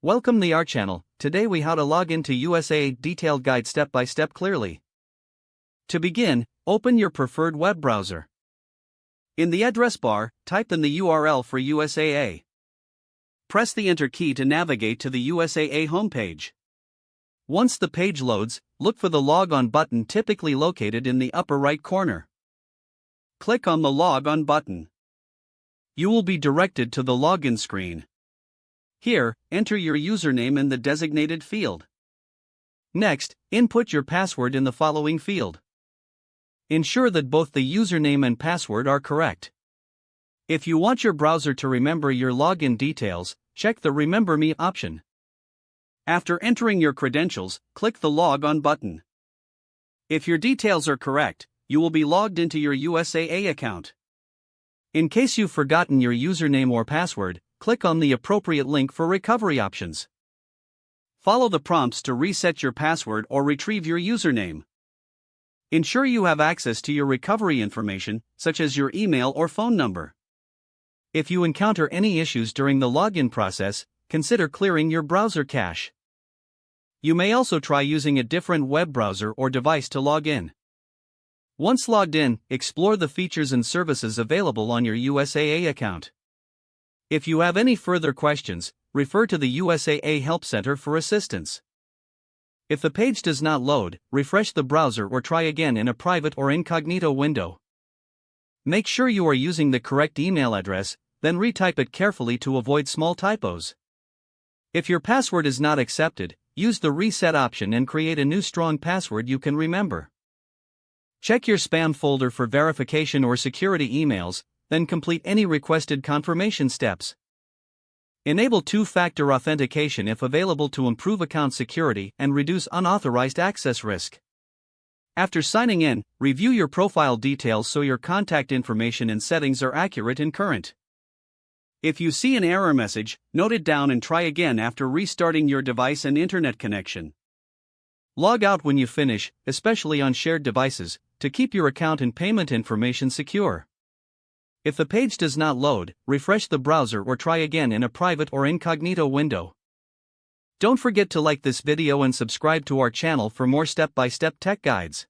Welcome to our channel. Today we how to log into USAA detailed guide step by step clearly. To begin, open your preferred web browser. In the address bar, type in the URL for USAA. Press the enter key to navigate to the USAA homepage. Once the page loads, look for the log on button typically located in the upper right corner. Click on the log on button. You will be directed to the login screen. Here, enter your username in the designated field. Next, input your password in the following field. Ensure that both the username and password are correct. If you want your browser to remember your login details, check the Remember Me option. After entering your credentials, click the Log On button. If your details are correct, you will be logged into your USAA account. In case you've forgotten your username or password, click on the appropriate link for recovery options. Follow the prompts to reset your password or retrieve your username. Ensure you have access to your recovery information, such as your email or phone number. If you encounter any issues during the login process, consider clearing your browser cache. You may also try using a different web browser or device to log in. Once logged in, explore the features and services available on your USAA account. If you have any further questions, refer to the USAA Help Center for assistance. If the page does not load, refresh the browser or try again in a private or incognito window. Make sure you are using the correct email address, then retype it carefully to avoid small typos. If your password is not accepted, use the reset option and create a new strong password you can remember. Check your spam folder for verification or security emails, then complete any requested confirmation steps. Enable two-factor authentication if available to improve account security and reduce unauthorized access risk. After signing in, review your profile details so your contact information and settings are accurate and current. If you see an error message, note it down and try again after restarting your device and internet connection. Log out when you finish, especially on shared devices, to keep your account and payment information secure. If the page does not load, refresh the browser or try again in a private or incognito window. Don't forget to like this video and subscribe to our channel for more step-by-step tech guides.